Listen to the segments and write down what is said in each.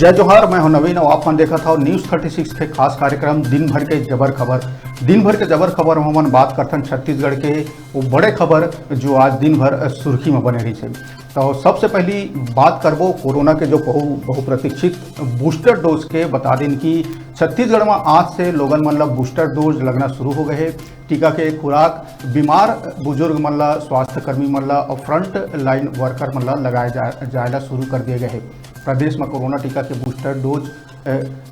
जय जोहार। मैं हूं नवीन और आप देखा था न्यूज़ 36 के खास कार्यक्रम दिन भर के जबर खबर। दिन भर के जबर खबर में हम बात करते छत्तीसगढ़ के वो बड़े खबर जो आज दिन भर सुर्खी में बने रही है। तो सबसे पहली बात करबो कोरोना के जो बहुप्रतीक्षित बूस्टर डोज के। बता दें कि छत्तीसगढ़ में आज से लोगन मन ला बूस्टर डोज लगना शुरू हो गए है। टीका के खुराक बीमार बुजुर्ग मन ला, स्वास्थ्य कर्मी मन ला और फ्रंट लाइन वर्कर मन ला लगाए जाएला शुरू कर दिए गए हैं। प्रदेश में कोरोना टीका के बूस्टर डोज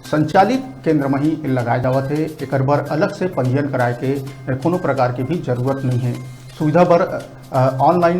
संचालित केंद्र में ही लगाए जावत है। एक बार अलग से पंजीयन कराए के कोनो प्रकार की भी जरूरत नहीं है। सुविधा पर ऑनलाइन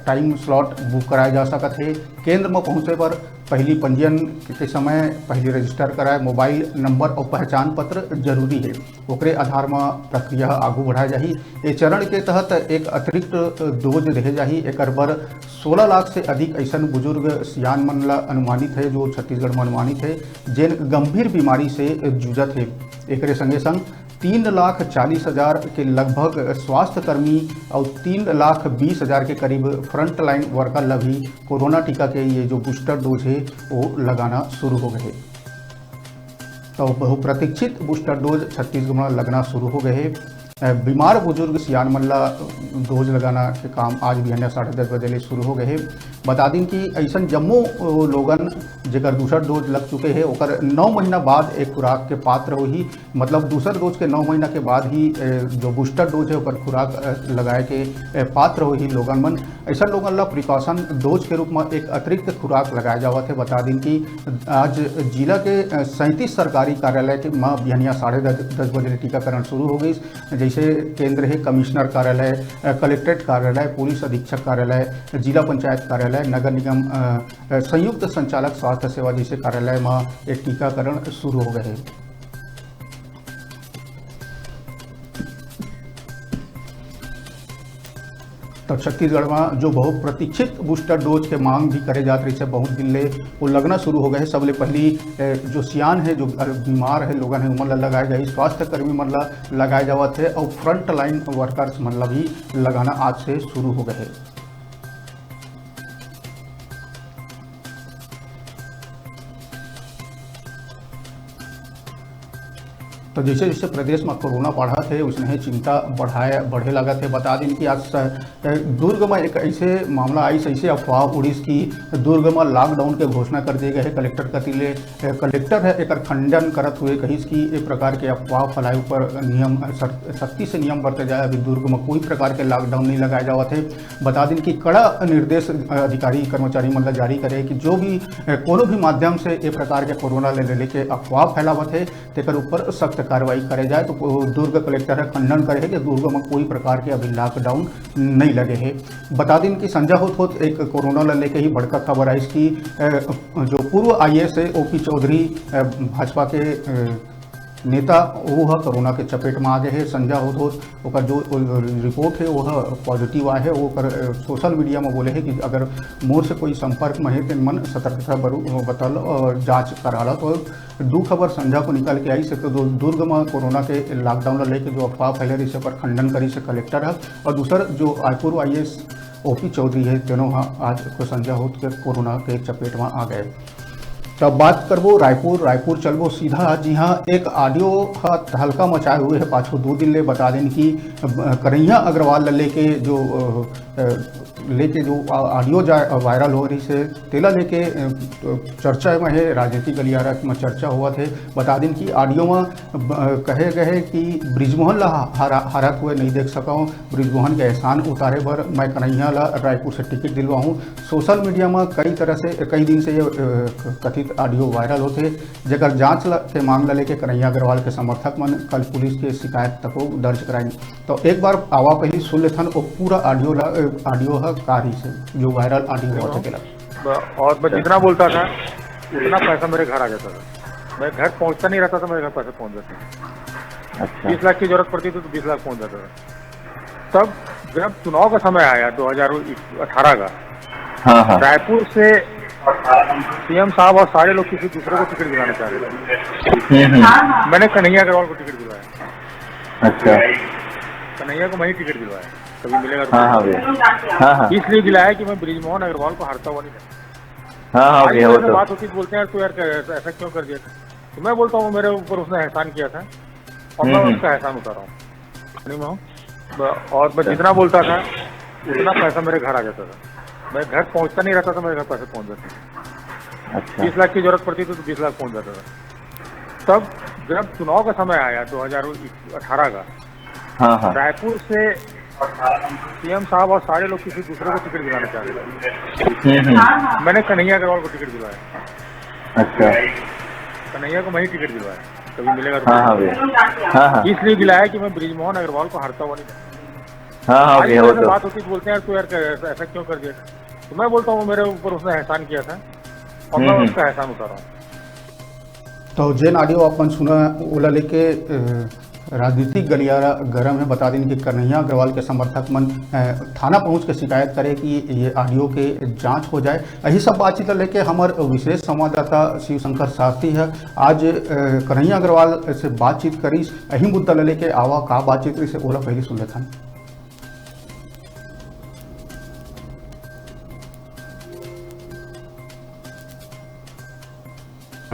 टाइम स्लॉट बुक कराया जा सकता है। केंद्र में पहुँचे पर पहली पंजीयन के समय पहले रजिस्टर कराए मोबाइल नंबर और पहचान पत्र जरूरी है। ओकरे आधार में प्रक्रिया आगू बढ़ाई जाही। ये चरण के तहत एक अतिरिक्त डोज रहे जाही। एक बार 16 लाख से अधिक ऐसा बुजुर्ग सियान मन ला अनुमानित है जो छत्तीसगढ़ में अनुमानित है जिन गंभीर बीमारी से जूझत है। एक संगे संग 3,40,000 के लगभग स्वास्थ्य कर्मी और 3,20,000 के करीब फ्रंट लाइन वर्कर ला भी कोरोना टीका के ये जो बूस्टर डोज है वो लगाना शुरू हो गए। तो बहुप्रतीक्षित बूस्टर डोज छत्तीसगढ़ में लगना शुरू हो गए। बीमार बुजुर्ग सियान मन ला डोज लगाना के काम आज भी 10:30 बजे शुरू हो गए। बता दें कि ऐसा जम्मो लोगन जेकर दूसरा डोज लग चुके हैं ओकर 9 महीना बाद एक खुराक के पात्र हो ही, मतलब दूसरा डोज के 9 महीना के बाद ही जो बूस्टर डोज है ओकर खुराक लगाए के पात्र हो ही लोगन मन। ऐसा लोगन ला प्रिकॉशन डोज के रूप में एक अतिरिक्त खुराक लगाया जावत है। बता दें कि आज जिला के 37 सरकारी कार्यालय के माँ बिहनिया 10:30 बजे टीकाकरण शुरू हो गई। जैसे केंद्र है कमिश्नर कार्यालय, कलेक्ट्रेट कार्यालय, पुलिस अधीक्षक कार्यालय, जिला पंचायत कार्यालय, नगर निगम संयुक्त संचालक स्वास्थ्य सेवा जैसे कार्यालय में एक टीकाकरण शुरू हो गए। तो छत्तीसगढ़ में जो बहुप्रतीक्षित बूस्टर डोज के मांग भी करे जाते रही है बहुत दिन ले वो लगना शुरू हो गए। सबले पहली जो सियान है जो बीमार है लोगन है उमन ला लगाए जाए, स्वास्थ्य कर्मी मन ला लगाए जावत है और फ्रंट लाइन वर्कर्स मन ला भी लगाना आज से शुरू हो गए। तो जैसे जैसे प्रदेश में कोरोना बढ़ा थे उसने चिंता बढ़े लगा थे। बता दें कि आज दुर्ग में एक ऐसे मामला आई, ऐसे अफवाह उड़ीस की दुर्ग में लॉकडाउन के घोषणा कर दिए गए है। कलेक्टर कतिले कलेक्टर है एक खंडन करत हुए कहिस कि एक प्रकार के अफवाह फैलाए ऊपर नियम सख्ती से नियम बरते जाए। अभी दुर्ग में कोई प्रकार के लॉकडाउन नहीं लगाए जावा थे। बता दें कि कड़ा निर्देश अधिकारी कर्मचारी मतलब जारी करे कि जो भी कोनो भी माध्यम से एक प्रकार के कोरोना लेके अफवाह फैलावत है तेकर ऊपर सख्त कार्रवाई करे जाए। तो दुर्ग कलेक्टर है खंडन करे है कि दुर्ग में कोई प्रकार के अभी लॉकडाउन नहीं लगे हैं। बता दें कि संजय होत एक कोरोना ला लेके ही बड़का खबर है इसकी। जो पूर्व IAS है OP चौधरी भाजपा के नेता वो कोरोना के चपेट में आ गए हैं। संजय होत ओकर जो रिपोर्ट है वह पॉजिटिव आए है। वो सोशल मीडिया में बोले हैं कि अगर मोर से कोई संपर्क में है तो मन सतर्कता बतल और जाँच कराला। तो 2 खबर संजय को निकल के आई से तो दुर्ग में कोरोना के लॉकडाउन लेके जो अफवाह फैले रही से पर खंडन करी से कलेक्टर है और दूसर जो पूर्व IAS OP चौधरी है दोनों आज को संजय होत के कोरोना के चपेट में आ गए। तब बात करबो रायपुर चलबो सीधा। जी हाँ, एक ऑडियो हल्का मचाए हुए है पाछू 2 दिन ले। बता दें कि कन्हैया अग्रवाल लेके जो ऑडियो वायरल हो रही से तेला लेके चर्चा में है, राजनीतिक गलियारा में चर्चा हुआ थे। बता दें कि ऑडियो में कहे गए कि ब्रिजमोहन ला हरत हुए नहीं देख सका हूँ, ब्रिजमोहन के एहसान उतारे पर मैं कन्हैया ला रायपुर से टिकट दिलवा हूँ। सोशल मीडिया में कई दिन से ये कथित ऑडियो वायरल होते जगह जांच के मामला लेके कन्हैया अग्रवाल के समर्थक मन कल पुलिस के शिकायत तक दर्ज कराई। तो एक बार आवा पहले सुन लेथन वो पूरा ऑडियो है कारी से जो वायरल ऑडियो हो सकेला। और मैं जितना बोलता था उतना पैसा मेरे घर आ जाता था। मैं घर पहुंचता नहीं रहता था, मेरे घर पैसा पहुंच जाता। अच्छा। 20 लाख की जरूरत पड़ती थी तो 20 लाख पहुंच जाता था। तब जब चुनाव का समय आया 2018 का, हाँ। रायपुर से CM साहब और सारे लोग किसी दूसरे को टिकट दिलाना चाह रहे थे। मैंने कन्हैया अग्रवाल को टिकट दिलवाया। अच्छा। कन्हैया को मैं ही टिकट दिलवाया, कभी मिलेगा तो। हाँ, इसलिए दिलाया कि मैं ब्रिजमोहन अग्रवाल को हारता हुआ नहीं हाँ हाँ आज भैया मेरे वो से तो बात होती तो बोलते हैं यार तू यार ऐसा क्यों कर दिया। तो मैं बोलता हूँ मेरे ऊपर उसने एहसान किया था और मैं उसका एहसान उतारा हूँ। नहीं मैं हूँ और मैं जितना बोलता था उतना पैसा मेरे घर आ जाता था। मैं घर पहुँचता नहीं रहता था, मेरे घर पैसे पहुँच जाते थे। अच्छा 20 लाख की जरूरत पड़ती थी तो 20 लाख पहुँच जाता था। तब जब चुनाव का समय आया 2018 का, हाँ हाँ रायपुर से सीएम साहब और सारे लोग किसी दूसरे को टिकट दिलाना चाह रहे थे। मैंने कन्हैया अग्रवाल को टिकट दिलवाया। अच्छा कन्हैया को मैं ही टिकट दिलवाया, कभी मिलेगा तो हाँ हाँ भैया हाँ हाँ इसलिए दिलाया कि मैं बृजमोहन अग्रवाल को हरता हुआ नहीं। हाँ हाँ आज भैया वो मेरे से तो बात होती तो बोलते हैं यार तू यार ऐसा क्यों कर दिया। तो मैं बोलता हूँ मेरे ऊपर उसने एहसान किया था और मैं उसका एहसान उतारा हूँ। तो जेन ऑडियो अपन सुना ओला लेके राजनीतिक गलियारा गर्म है। बता दें कि कन्हैया अग्रवाल के समर्थक मन थाना पहुंच के शिकायत करे कि ये ऑडियो के जांच हो जाए। यही सब बातचीत लेके हमार विशेष संवाददाता शिव शंकर सारथी है आज कन्हैया अग्रवाल से बातचीत करी। यही मुद्दा लेके आवा का बातचीत करी से ओला पहले सुन लेथन।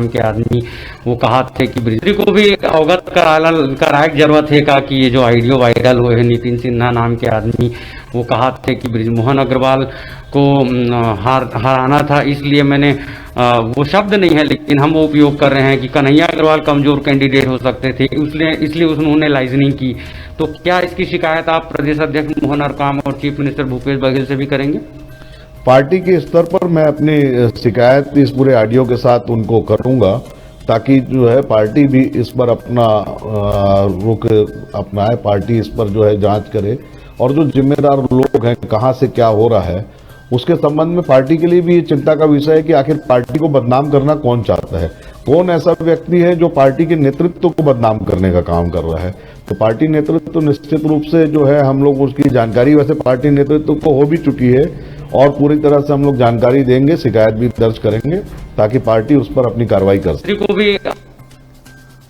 के आदमी वो कहा थे कि ब्रिजरी को भी अवगत कराए की जरूरत है का कि ये जो ऑडियो वायरल हुए हैं नितिन सिन्हा नाम के आदमी वो कहा थे कि बृजमोहन अग्रवाल को हराना था, इसलिए मैंने वो शब्द नहीं है लेकिन हम वो उपयोग कर रहे हैं कि कन्हैया अग्रवाल कमजोर कैंडिडेट हो सकते थे, इसलिए उन्होंने लाइजनिंग की। तो क्या इसकी शिकायत आप प्रदेश अध्यक्ष मोहन मरकाम और चीफ मिनिस्टर भूपेश बघेल से भी करेंगे? पार्टी के स्तर पर मैं अपनी शिकायत इस पूरे ऑडियो के साथ उनको करूंगा ताकि जो है पार्टी भी इस पर अपना रुख अपनाए, पार्टी इस पर जो है जांच करे और जो जिम्मेदार लोग हैं कहां से क्या हो रहा है उसके संबंध में पार्टी के लिए भी ये चिंता का विषय है कि आखिर पार्टी को बदनाम करना कौन चाहता है, कौन ऐसा व्यक्ति है जो पार्टी के नेतृत्व को बदनाम करने का काम कर रहा है। तो पार्टी नेतृत्व तो निश्चित रूप से जो है हम लोग उसकी जानकारी वैसे पार्टी नेतृत्व को हो भी चुकी है और पूरी तरह से हम लोग जानकारी देंगे, शिकायत भी दर्ज करेंगे ताकि पार्टी उस पर अपनी कार्रवाई कर सके।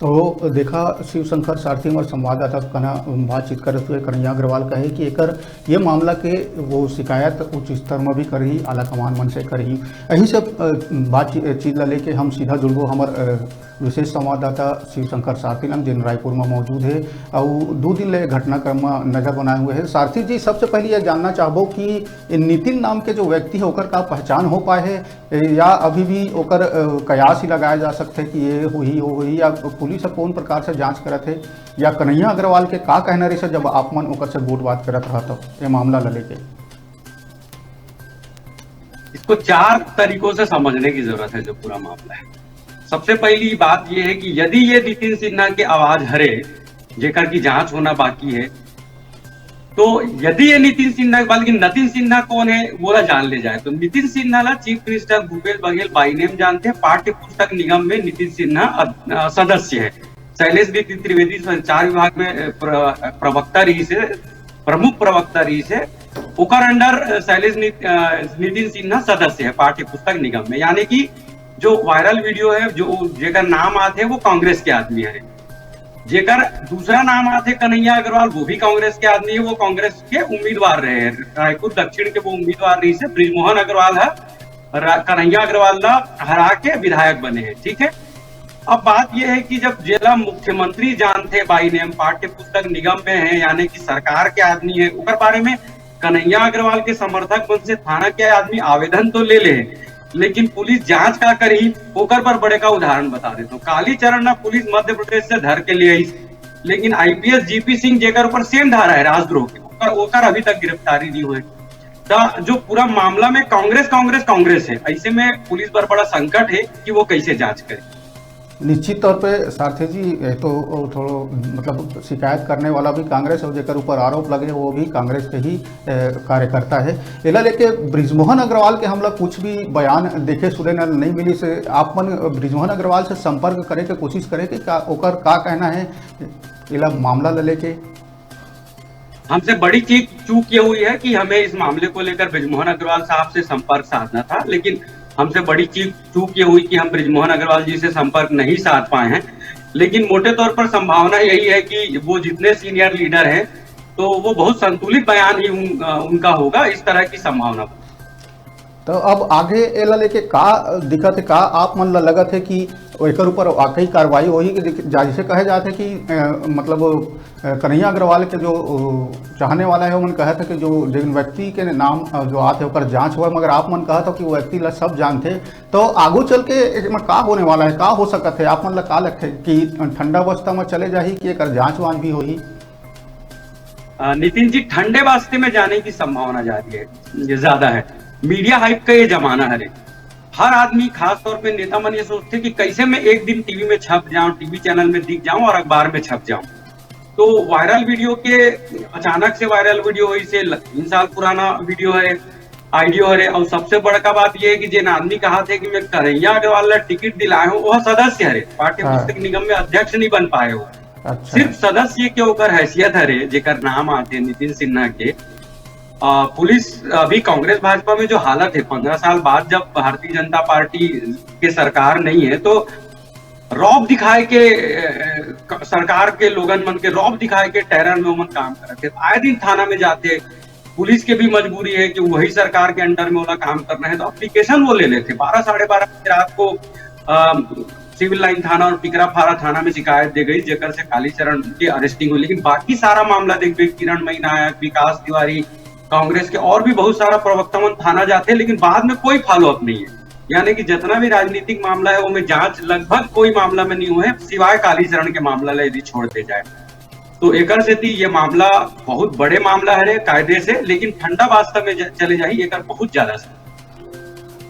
तो देखा शिव शंकर सारथी और संवाददाता कना बातचीत करते हुए कन्हैया अग्रवाल कहे कि एकर ये मामला के वो शिकायत उच्च स्तर में भी करी, आला कमान मन से करी। यही सब बातचीत लेके हम सीधा जुड़बो हमार विशेष संवाददाता शिव शंकर सारथी लंग जिन रायपुर में मौजूद है और 2 दिन ले घटनाक्रम में नजर बनाए हुए हैं। सारथी जी, सबसे पहले यह जानना चाहबो कि नितिन नाम के जो व्यक्ति है ओकर का पहचान हो पाए है या अभी भी ओकर कयास ही लगाया जा सकते कि ये हुई या पुलिस कौन प्रकार से जांच करत है या कन्हैया अग्रवाल के का कहना रही से जब आप मन ओकर से वोट बात करत रहा तो ये मामला लेके? इसको 4 तरीकों से समझने की जरूरत है जो पूरा मामला है। सबसे पहली बात यह है कि यदि ये नितिन सिन्हा के आवाज हरे जेकर की जांच होना बाकी है तो यदि ये नितिन सिन्हा, बल्कि नितिन सिन्हा कौन है वो जान ले जाए तो नितिन सिन्हा ला chief minister Bhupesh Baghel by name जानते हैं। पाठ्य पुस्तक निगम में नितिन सिन्हा सदस्य है। शैलेश त्रिवेदी संचार विभाग में प्रवक्ता रही से, प्रमुख प्रवक्ता रही से, ओकर अंडर शैलेश नितिन सिन्हा सदस्य है पाठ्य पुस्तक निगम में। यानी कि जो वायरल वीडियो है जो जेकर नाम आते वो कांग्रेस के आदमी है, जेकर दूसरा नाम आते कन्हैया अग्रवाल वो भी कांग्रेस के आदमी है, वो कांग्रेस के उम्मीदवार रहे हैं। रायपुर दक्षिण के वो उम्मीदवार रही से बृजमोहन अग्रवाल है, कन्हैया अग्रवाल हरा के विधायक बने हैं। ठीक है, अब बात यह है कि जब जिला मुख्यमंत्री जानते बाई नेम पाठ्य पुस्तक निगम में है यानी कि सरकार के आदमी है, उनके बारे में कन्हैया अग्रवाल के समर्थक मन से थाना के आदमी आवेदन तो ले ले लेकिन पुलिस जांच का करी ओकर पर बड़े का उदाहरण बता देता हूँ। कालीचरण ना पुलिस मध्य प्रदेश से धर के लिए लेकिन आईपीएस जीपी सिंह जेकर ऊपर सेम धारा है राजद्रोह के ओकर अभी तक गिरफ्तारी नहीं हुए। तो जो पूरा मामला में कांग्रेस है, ऐसे में पुलिस पर बड़ा संकट है कि वो कैसे जांच करे। निश्चित तौर पे सारथी जी तो थोड़ा मतलब शिकायत करने वाला भी कांग्रेस और जेकर ऊपर आरोप लगे वो भी कांग्रेस के ही कार्यकर्ता है। एला लेके बृजमोहन अग्रवाल के हम लोग कुछ भी बयान देखे सुने नहीं मिली से आप मन बृजमोहन अग्रवाल से संपर्क करे के कोशिश करे कि ओकर का कहना है एला मामला लेके? हमसे बड़ी चूक ये हुई है कि हमें इस मामले को लेकर बृजमोहन अग्रवाल साहब से संपर्क साधना था, लेकिन हमसे बड़ी चूक ये हुई कि हम बृजमोहन अग्रवाल जी से संपर्क नहीं साध पाए हैं। लेकिन मोटे तौर पर संभावना यही है कि वो जितने सीनियर लीडर हैं तो वो बहुत संतुलित बयान ही उनका होगा, इस तरह की संभावना। तो अब आगे एला लेके का दिक्कत है, का आप मन ला लगत है कि एकर ऊपर वाकई कार्रवाई होही कि जैसे कहे जाते कि मतलब कन्हैया अग्रवाल के जो चाहने वाला है मन कहा था कि जो जिन व्यक्ति के नाम जो आते होकर जांच हुआ, मगर आप मन कहा था कि वो व्यक्ति ला सब जानते, तो आगू चल के इसमें का होने वाला है, का हो सकत है, आप मन ला का लगते कि ठंडा अवस्था में चले जाही कि एकर जांच वांच भी होही? नितिन जी, ठंडे वास्ते में जाने की संभावना ज्यादा है। मीडिया हाइप का ये जमाना है। हर आदमी, खास तौर पे नेता मन ये सोचते कि कैसे मैं एक दिन टीवी में छप जाऊं, टीवी चैनल में दिख जाऊं और अखबार में छप जाऊं। तो वायरल वीडियो के, अचानक से वायरल वीडियो हो, इसे 3 साल पुराना वीडियो है, आइडियो है। और सबसे बड़का बात यह है कि जिन आदमी कहा थे कि मैं कन्हैया अग्रवाल टिकट दिलाए हूँ, वह सदस्य है, पाठ्य पुस्तक निगम में अध्यक्ष नहीं बन पाए हो। अच्छा। सिर्फ सदस्य के ओकर हैसियत है जेकर नाम आते नितिन सिन्हा के। पुलिस अभी कांग्रेस भाजपा में जो हालत है, 15 साल बाद जब भारतीय जनता पार्टी के सरकार नहीं है, तो रौब दिखाए के सरकार के लोगन मन के रौब दिखाए के टेरर में मन काम करते, आए दिन थाना में जाते। पुलिस के भी मजबूरी है कि वही सरकार के अंडर में वाला काम करना है, तो एप्लीकेशन वो ले लेते। 12 साढ़े 12 बजे रात को सिविल लाइन थाना और टिकराफारा थाना में शिकायत दे गई, जेकर से कालीचरण की अरेस्टिंग हुई। लेकिन बाकी सारा मामला देखते, किरण नायक, विकास तिवारी, कांग्रेस के और भी बहुत सारा प्रवक्ता मन थाना जाते हैं, लेकिन बाद में कोई फॉलोअप नहीं है। यानी कि जितना भी राजनीतिक मामला है वो में जांच लगभग कोई मामला में नहीं हुए, सिवाय कालीचरण के मामला ला यदि छोड़ते जाए तो। एकर से ये मामला बहुत बड़े मामला है कायदे से, लेकिन ठंडा वास्तव में चले जाही एकर बहुत ज्यादा से।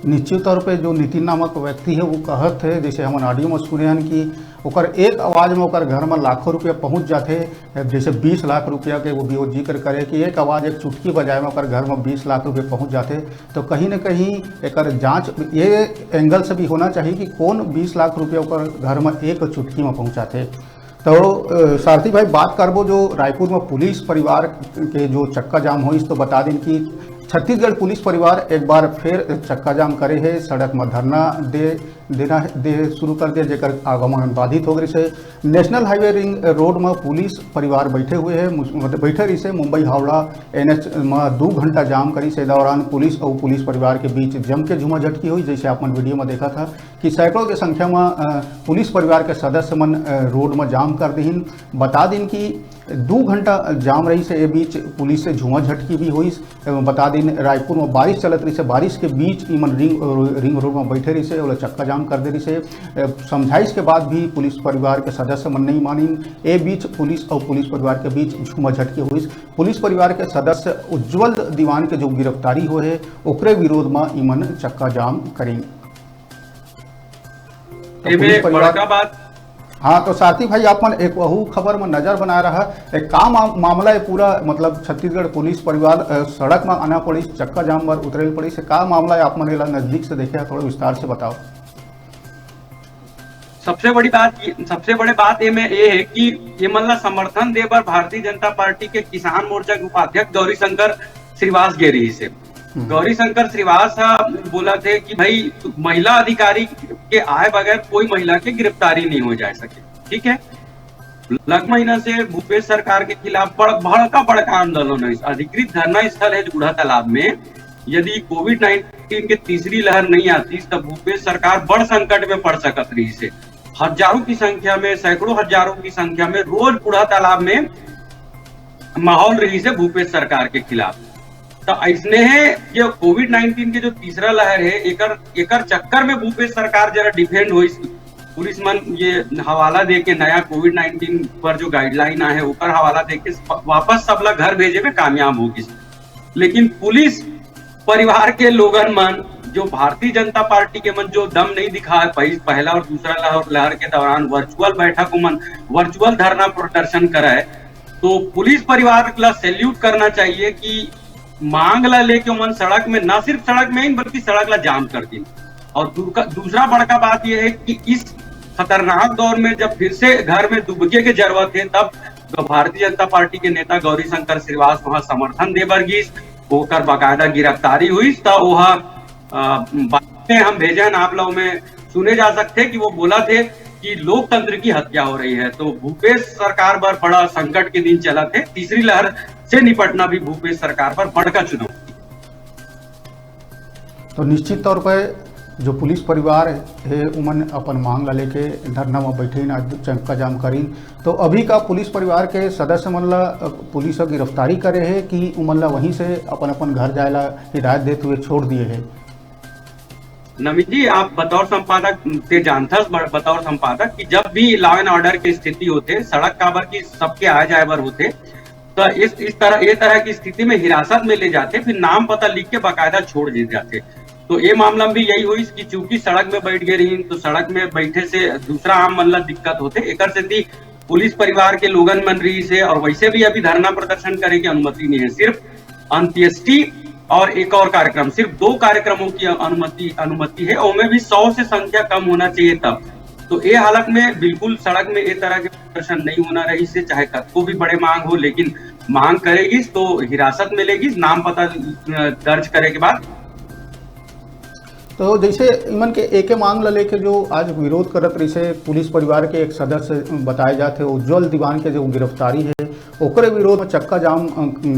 निश्चित तौर पे जो नितिन नामक व्यक्ति है वो कहत है, जैसे हम ऑडियो में सुने हैं कि ओकर एक आवाज़ में ओकर घर में लाखों रुपया पहुंच जाते, जैसे 20 लाख रुपया के वो जिक्र करे कि एक आवाज़, एक चुटकी बजाए में ओकर घर में 20 लाख रुपये पहुंच जाते। तो कहीं न कहीं एकर जांच ये एंगल से भी होना चाहिए कि कौन 20 लाख रुपया ओकर घर में एक चुटकी में पहुँचाते। तो सारथी भाई, बात करबो जो रायपुर में पुलिस परिवार के जो चक्का जाम हो, इस तो बता दें कि छत्तीसगढ़ पुलिस परिवार एक बार फिर चक्का जाम करे है, सड़क में धरना दे शुरू कर दिया, जेकर आवागमन बाधित हो गई से। नेशनल हाईवे रिंग रोड में पुलिस परिवार बैठे हुए हैं, बैठे रही से मुंबई हावड़ा NH में 2 घंटा जाम करी से। दौरान पुलिस और पुलिस परिवार के बीच जम के झुमाझटकी हुई, जैसे आपने वीडियो में देखा था कि सैकड़ों की संख्या में पुलिस परिवार के सदस्य मन रोड में जाम कर दी। बता दें कि 2 घंटा जाम रही से, ये बीच पुलिस से झुमाझटकी भी हुई। बता दें रायपुर में बारिश चलत रही से, बारिश के बीच ईमन रिंग रोड में बैठे रही से और चक्का जाम कर दे रही से। समझाइश के बाद भी पुलिस परिवार के सदस्य मन नहीं मानी, ए बीच पुलिस और पुलिस परिवार के बीच झुमाझटकी हुई। पुलिस परिवार के सदस्य उज्जवल दीवान के जो गिरफ्तारी हुए है, ओकरे विरोध में ईमन चक्का जाम करेंगे। हाँ, तो साथी भाई, अपन एक वहू खबर में नजर बना रहा है, का मामला है पूरा, मतलब छत्तीसगढ़ पुलिस परिवार सड़क में आना पड़ी, चक्का जाम पर उतरे पड़ी से, का मामला है, आप मन नजदीक से देखे, थोड़ा विस्तार से बताओ। सबसे बड़ी बात ये है कि ये मतलब समर्थन दे पर भारतीय जनता पार्टी के किसान मोर्चा के उपाध्यक्ष गौरी शंकर श्रीवास गेरी से। गौरी शंकर श्रीवास बोला थे कि भाई महिला अधिकारी के आए बगैर कोई महिला की गिरफ्तारी नहीं हो जा सके। ठीक है, लगभग महीना से भूपेश सरकार के खिलाफ बड़का आंदोलन है। अधिकृत धरना स्थल है बूढ़ा तालाब में। यदि कोविड-19 के तीसरी लहर नहीं आती तब भूपेश सरकार बड़ संकट में पड़ सकत रही से। हजारों की संख्या में, सैकड़ों हजारों की संख्या में रोज बूढ़ा तालाब में माहौल रही से भूपेश सरकार के खिलाफ। तो ऐसने है ये कोविड-19 के जो तीसरा लहर है, एकर चक्कर में भूपेश सरकार जरा डिफेंड हुई। पुलिस मन ये हवाला दे के नया कोविड-19 पर जो गाइडलाइन है ऊपर हवाला दे के वापस सबला घर भेजे में कामयाब होगी। लेकिन पुलिस परिवार के लोगन मन, जो भारतीय जनता पार्टी के मन जो दम नहीं दिखा पहला और दूसरा लहर के दौरान वर्चुअल बैठक मन, वर्चुअल धरना प्रदर्शन कराए, तो पुलिस परिवार ला सैल्यूट करना चाहिए कि मांग ला लेके मन सड़क में, ना सिर्फ सड़क में ही बल्कि सड़क ला जाम कर दी। और दूसरा बड़का बात यह है कि इस खतरनाक दौर में जब फिर से घर में दुबके की जरूरत है, तब भारतीय जनता पार्टी के नेता गौरी शंकर श्रीवास वहां समर्थन दे बरगिस, होकर बाकायदा गिरफ्तारी हुई। तो वह बातें हम भेजन आप लोगों में सुने जा सकते कि वो बोला थे कि लोकतंत्र की हत्या हो रही है। तो भूपेश सरकार पर बड़ा संकट के दिन चला थे। तीसरी लहर से निपटना भी भूपेश सरकार पर बड़का चुनौती। तो निश्चित तौर पर जो पुलिस परिवार है उमन अपन मांग ला लेके धरना में बैठीन, आज चक्का जाम करीन। तो अभी का पुलिस परिवार के सदस्य मन ला पुलिस गिरफ्तारी करे है कि उमन ला वहीं से अपन अपन घर जाए ला हिदायत देते हुए छोड़ दिए है? नवीन जी, आप बतौर संपादक ते जानथस बतौर संपादक कि जब भी लॉ एंड ऑर्डर की स्थिति होते, सड़क काबर की सबके आए जाए बर होते, तो इस तरह की स्थिति में हिरासत में ले जाते, फिर नाम पता लिख के बाकायदा छोड़ दिए जाते। तो ये मामला में भी यही हुई कि चूंकि सड़क में बैठ गए रही, तो सड़क में बैठे से दूसरा आम मन ला दिक्कत होते, एकर से पुलिस परिवार के लोगन मन रही से, और वैसे भी अभी धरना प्रदर्शन करे की अनुमति नहीं है। सिर्फ अंत्येष्टि और एक और कार्यक्रम, सिर्फ 2 कार्यक्रमों की अनुमति है, और भी 100 से संख्या कम होना चाहिए तब। तो ये हालत में बिल्कुल सड़क में इस तरह के प्रदर्शन नहीं होना रही से, चाहे कतको भी बड़े मांग हो, लेकिन मांग करेगी तो हिरासत मिलेगी नाम पता दर्ज करे के बाद। तो जैसे इमन के एक मांग ला लेके जो आज विरोध करत रही से पुलिस परिवार के एक सदस्य बताए जाते उज्जवल दीवान के जो गिरफ्तारी है ओकरे विरोध में चक्का जाम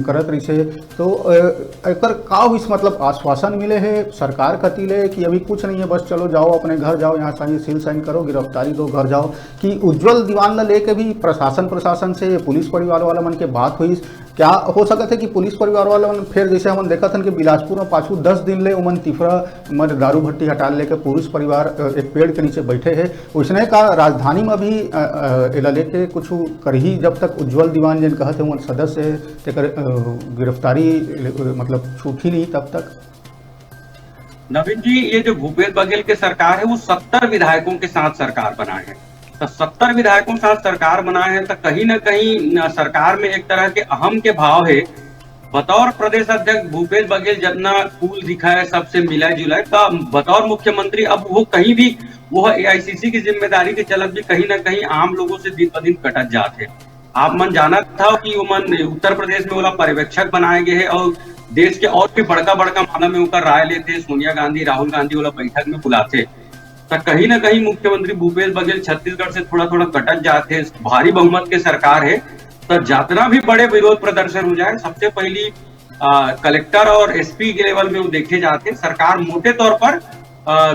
करत रही से, तो एकर का इस मतलब आश्वासन मिले है सरकार कतीले कि अभी कुछ नहीं है, बस चलो जाओ अपने घर जाओ, यहाँ साइन सील साइन करो, गिरफ्तारी दो, घर जाओ, कि उज्जवल दीवान ला लेके भी प्रशासन से पुलिस परिवार वाला मन के बात हुई? क्या हो सकता है कि पुलिस परिवार वाला मन फिर जैसे हम देखा था कि बिलासपुर में पाछू 10 दिन ले उमन तिफरा मन दारू भट्टी हटा लेके पुलिस परिवार एक पेड़ के नीचे बैठे है, उसने का राजधानी में भी एला लेके कुछ करही जब तक उज्जवल दीवान जिन कहते हैं उमन सदस्य तेकर गिरफ्तारी मतलब छूटी नहीं तब तक। नवीन जी, ये जो भूपेश बघेल के सरकार है वो 70 विधायकों के साथ सरकार बनाए है, तो 70 विधायकों के साथ सरकार बनाए हैं, तो कहीं ना कहीं सरकार में एक तरह के अहम के भाव है। बतौर प्रदेश अध्यक्ष भूपेश बघेल जितना कूल दिखा है, सबसे मिला जुला है, तो बतौर मुख्यमंत्री अब वो कहीं भी वो AICC की जिम्मेदारी के चलत भी कहीं ना कहीं आम लोगों से दिन ब दिन कटत जाते। आप मन जाना था कि वो मन उत्तर प्रदेश में वाला पर्यवेक्षक बनाए गए हैं, और देश के और भी बड़का मामला में उनका राय लेते, सोनिया गांधी राहुल गांधी वाला बैठक में बुलाते, तो कहीं ना कहीं मुख्यमंत्री भूपेश बघेल छत्तीसगढ़ से थोड़ा कटक जाते। भारी बहुमत के सरकार है, तो जितना भी बड़े विरोध प्रदर्शन हो जाए, सबसे पहली कलेक्टर और SP के लेवल में वो देखे जाते। सरकार मोटे तौर पर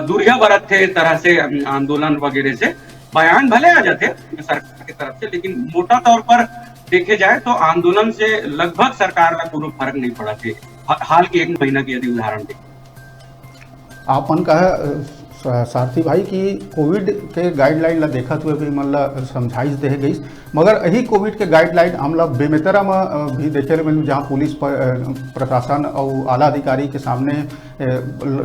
दुर्या बरत थे तरह से आंदोलन वगैरह से, बयान भले आ जाते सरकार की तरफ से, लेकिन मोटा तौर पर देखे जाए तो आंदोलन से लगभग सरकार का कोई फर्क नहीं पड़ा थे। हाल के 1 महीना की यदि उदाहरण दें, आपन कहा सारथी भाई की कोविड के गाइडलाइन ला देखत हुए भी मन ला समझाइश दे गई, मगर यही कोविड के गाइडलाइन हम लोग बेमेतरा में भी देखे मिलूँ, जहाँ पुलिस प्रशासन और आला अधिकारी के सामने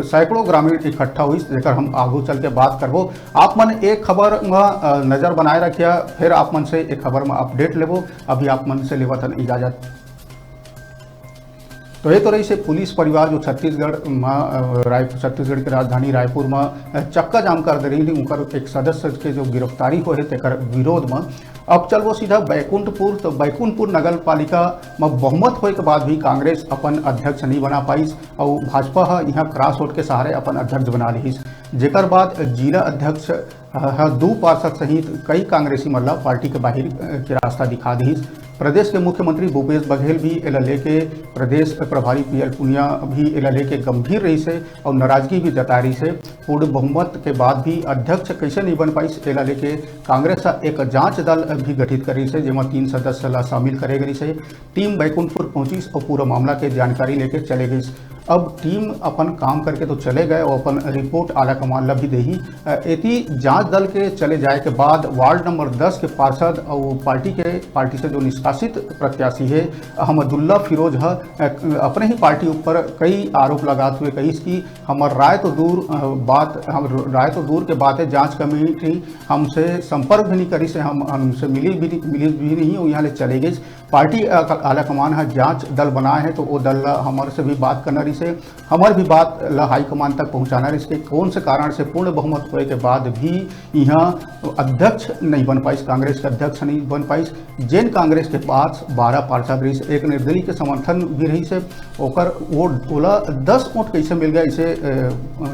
सैकड़ों ग्रामीण इकट्ठा हुई, जेकर हम आगू चल के बात करबो। आप मन एक खबर में नज़र बनाए रखिया, फिर आप मन से एक खबर में अपडेट लेबो। अभी आप मन से लेवत इजाज़त। तो ये तो रही से पुलिस परिवार जो छत्तीसगढ़ की राजधानी रायपुर में चक्का जाम कर दे रही थी, उनकर एक सदस्य के जो गिरफ्तारी हो है तेकर विरोध में। अब चल वो सीधा बैकुंठपुर, तो बैकुंठपुर नगर पालिका में बहुमत होने के बाद भी कांग्रेस अपन अध्यक्ष नहीं बना पाई, और भाजपा यहाँ क्रॉस वोट के सहारे अपन अध्यक्ष बना ली, जेकर बाद जिला अध्यक्ष 2 पार्षद सहित कई कांग्रेसी मल्ला पार्टी के बाहर के रास्ता दिखा दी। प्रदेश के मुख्यमंत्री भूपेश बघेल भी एला लेके, प्रदेश प्रभारी PL पुनिया भी एला लेके गंभीर रही से और नाराजगी भी जता रही से। पूर्ण बहुमत के बाद भी अध्यक्ष कैसे नहीं बन पाई, एला लेके कांग्रेस एक जांच दल भी गठित करी से, जिसमें 3 सदस्य ला शामिल करे गई से। टीम बैकुंठपुर पहुंची और पूरा मामला के जानकारी लेके चले गई। अब टीम अपन काम करके तो चले गए और अपन रिपोर्ट आला कमान ला भी देही। एती जांच दल के चले जाए के बाद वार्ड नंबर 10 के पार्षद और पार्टी से जो निष्कासित प्रत्याशी है अहमदुल्ला फिरोज है, अपने ही पार्टी ऊपर कई आरोप लगाते हुए कही कि हमार राय तो दूर के बात है, जांच कमेटी हमसे संपर्क भी नहीं करी से, हमसे मिली भी नहीं और यहाँ ले चले गई। पार्टी आला कमान है जांच दल बनाए हैं, तो वो दल हमारे से भी बात करना रही से, हमारे भी बात ला हाईकमान तक पहुंचाना रही से, कौन से कारण से पूर्ण बहुमत होने के बाद भी यहाँ अध्यक्ष नहीं बन पाई, कांग्रेस के अध्यक्ष नहीं बन पाई। जैन कांग्रेस के पास 12 पार्षद रही से, एक निर्दलीय के समर्थन भी रही से, ओकर वोट बोला 10 वोट कैसे मिल गया, इसे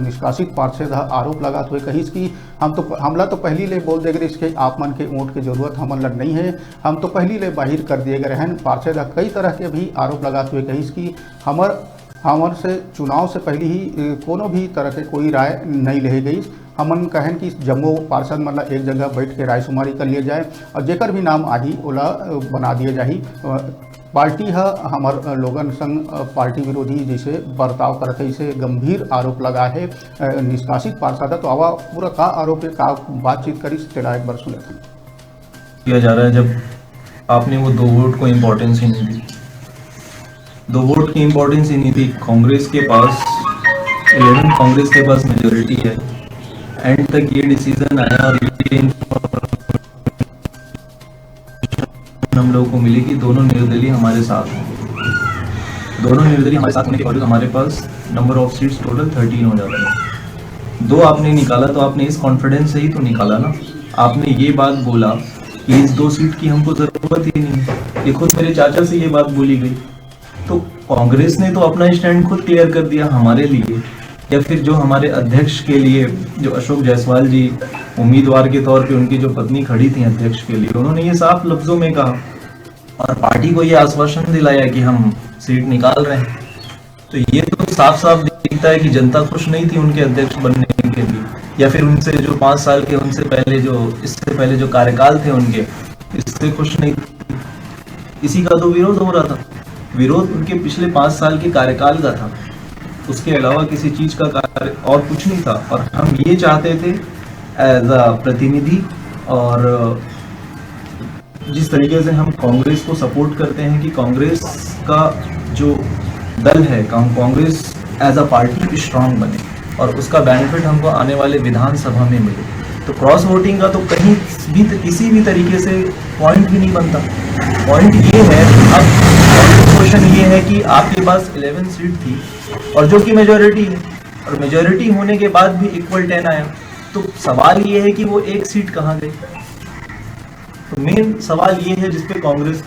निष्कासित पार्षद आरोप लगाते हुए कही कि हमला तो पहली ले बोल दे गए इसके आप मन के वोट की जरूरत हमन लग नहीं है, हम तो पहली ले बाहर कर दिए गए हैं। पार्षद कई तरह के भी आरोप लगाते हुए कही कि हमर हमन से चुनाव से पहले ही कोनो भी तरह के कोई राय नहीं ले गई। हमन कहन कि जम्मो पार्षद मतलब एक जगह बैठ के राय शुमारी कर लिए जाए और जेकर भी नाम आही ओला बना दिए जाही। पार्टी है हमार लोगन संग पार्टी विरोधी जैसे बर्ताव करते इसे गंभीर आरोप लगा है निष्कासित पार्षद। तो आवा पूरा का आरोप है, का बातचीत करी तेरा एक बार सुने किया जा रहा है। जब आपने वो 2 वोट को इम्पोर्टेंस ही नहीं दी, 2 वोट की इम्पोर्टेंस ही नहीं थी। कांग्रेस के पास 11 कांग्रेस के पास मेजोरिटी है। एंड तक ये डिसीजन आया और ये हम लोगों को मिली कि दोनों निर्दलीय हमारे साथ हैं। दोनों निर्दलीय हमारे साथ होने के बाद हमारे पास नंबर ऑफ सीट्स टोटल 13 हो जाते हैं। 2 आपने निकाला तो आपने इस कॉन्फिडेंस से ही तो निकाला ना। आपने ये बात बोला कि इस 2 सीट की हमको जरूरत ही नहीं है। ये खुद मेरे चाचा से ये बात बोली गई। तो कांग्रेस ने तो अपना स्टैंड खुद क्लियर कर दिया हमारे लिए, या फिर जो हमारे अध्यक्ष के लिए जो अशोक जायसवाल जी उम्मीदवार के तौर पे उनकी जो पत्नी खड़ी थी अध्यक्ष के लिए, उन्होंने ये साफ लफ्जों में कहा और पार्टी को ये आश्वासन दिलाया कि हम सीट निकाल रहे हैं। तो ये तो साफ साफ दिखता है कि जनता खुश नहीं थी उनके अध्यक्ष बनने के लिए, या फिर उनसे जो 5 साल के उनसे पहले जो इससे पहले जो कार्यकाल थे उनके, इससे खुश नहीं थी। इसी का तो विरोध हो रहा था। विरोध उनके पिछले 5 साल के कार्यकाल का था, उसके अलावा किसी चीज का कार्य और कुछ नहीं था। और हम ये चाहते थे एज अ प्रतिनिधि, और जिस तरीके से हम कांग्रेस को सपोर्ट करते हैं कि कांग्रेस का जो दल है, Congress as a party strong बने और उसका बेनिफिट हमको आने वाले विधानसभा में मिले। तो क्रॉस वोटिंग का तो कहीं भी किसी भी तरीके से पॉइंट ही नहीं बनता। पॉइंट ये है, अब क्वेश्चन ये है कि आपके पास 11 सीट थी और जो कि मेजॉरिटी है, और मेजॉरिटी होने के बाद भी इक्वल 10 आया। तो सवाल ये है कि वो 1 सीट कहाँ गई। तो मेन सवाल ये है जिसपे कांग्रेस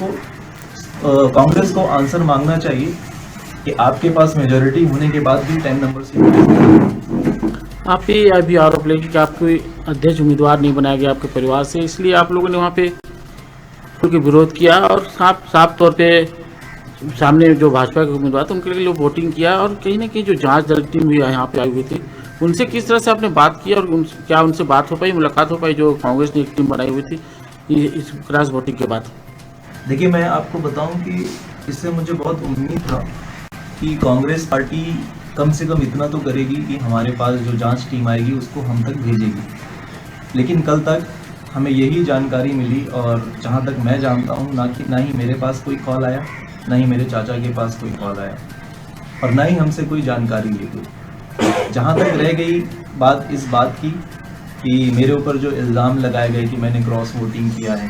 को आंसर मांगना चाहिए कि आपके पास मेजॉरिटी होने के बाद भी 10 नंबर सीट। आप ये अभी आरोप लेंगे कि आपको अध्यक्ष उम्मीदवार नहीं बनाया गया आपके परिवार से, इसलिए आप लोगों ने वहाँ पे विरोध किया और साफ तौर पे सामने जो भाजपा के उम्मीदवार थे उनके लिए लोग वोटिंग किया। और कहीं ना कहीं जो जांच दल टीम भी यहाँ पे आई हुई थी उनसे किस तरह से आपने बात की और क्या उनसे बात हो पाई, मुलाकात हो पाई जो कांग्रेस ने एक टीम बनाई हुई थी इस क्रॉस वोटिंग के बाद? देखिए, मैं आपको बताऊं कि इससे मुझे बहुत उम्मीद था कि कांग्रेस पार्टी कम से कम इतना तो करेगी कि हमारे पास जो जांच टीम आएगी उसको हम तक भेजेगी। लेकिन कल तक हमें यही जानकारी मिली, और जहां तक मैं जानता हूं ना ही मेरे पास कोई कॉल आया, ना ही मेरे चाचा के पास कोई कॉल आया, और ना ही हमसे कोई जानकारी ली गई। जहां तक रह गई बात इस बात की कि मेरे ऊपर जो इल्ज़ाम लगाए गए कि मैंने क्रॉस वोटिंग किया है,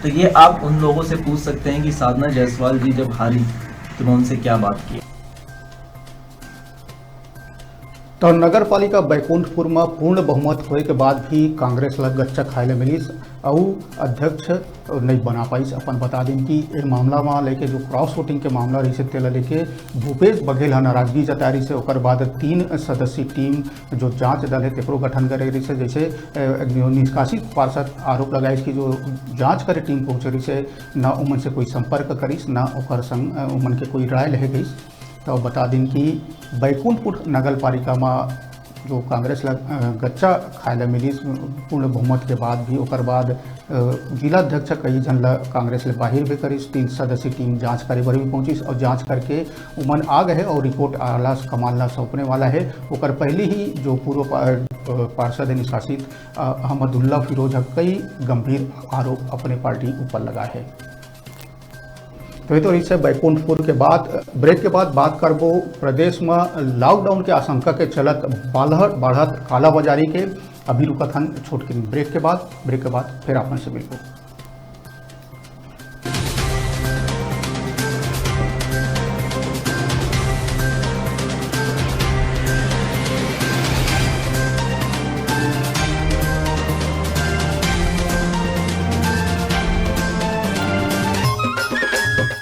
तो ये आप उन लोगों से पूछ सकते हैं कि साधना जायसवाल जी जब हारी तो मैं उनसे क्या बात की। तो नगर पालिका बैकुंठपुर में पूर्ण बहुमत होने के बाद भी कांग्रेस लग गच्चा खाए मिलीस और अध्यक्ष नहीं बना पाई। अपन बता दें कि एक मामला में लेके जो क्रॉस वोटिंग के मामला रही से तेला लेके भूपेश बघेल नाराजगी जता रही से, ओकर बाद 3 सदस्यीय टीम जो जांच दल है तेकरो गठन करे रही से। जैसे निष्कासित पार्षद आरोप लगाए कि जो जांच करे टीम पहुँचे रही से न उमन से कोई संपर्क करीस न ओकर संग उमन के कोई राय ले गई। तो बता दें कि बैकुंठपुर नगर पालिका में जो कांग्रेस गच्चा खाए मिली पूर्ण बहुमत के बाद भी, ओकर बाद जिला अध्यक्ष कई जन कांग्रेस बाहर भी करी। 3 सदस्यीय टीम जांच करे बड़ी भी पहुंची और जांच करके उमन आ गए और रिपोर्ट आला कमालना सौंपने वाला है। ओकर पहले ही जो पूर्व पार्षद निष्कासित अहमदुल्ला फिरोज कई गंभीर आरोप अपने पार्टी ऊपर लगा है। तो इससे बैकुंठपुर के बाद ब्रेक के बाद बात करबो प्रदेश में लॉकडाउन के आशंका के चलत बढ़त कालाबाजारी के। अभी रुकत हन छोट के ब्रेक के बाद फिर अपन से मिलबो।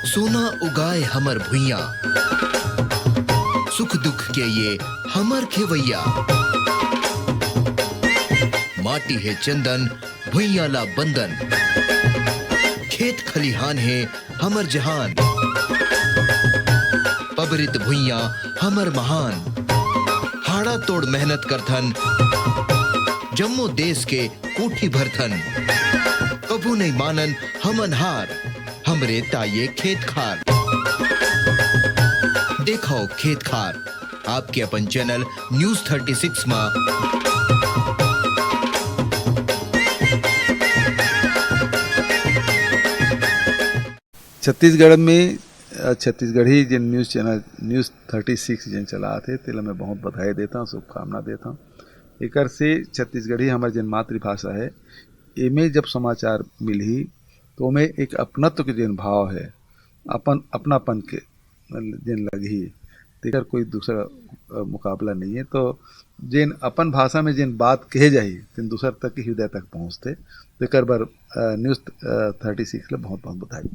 सोना उगाए हमर भुइया, सुख दुख के ये हमर खेवैया। माटी है चंदन भुइया ला बंदन, खेत खलिहान है हमर जहान। अबरित भुइया हमर महान हाड़ा तोड़ मेहनत करथन जम्मो देश के कोठी भरथन कभू नहीं मानन हमन हार हमरे ताये खेत खार देखो खेत खार आपके अपन चैनल न्यूज 36 में छत्तीसगढ़ में छत्तीसगढ़ी जिन न्यूज़ चैनल न्यूज़ 36 जिन चला थे तेला मैं बहुत बधाई देता हूँ, शुभकामना देता हूँ। एकर से छत्तीसगढ़ी हमारी जिन मातृभाषा है एमें जब समाचार मिली तो में एक अपनत्व के जिन भाव है अपनापन के जिन लगी तेकर कोई दूसरा मुकाबला नहीं है। तो जिन अपन भाषा में जिन बात कहे जाही तिन दूसर तक हृदय तक पहुँचते तो एक बार न्यूज़ 36 ले बहुत बहुत बधाई।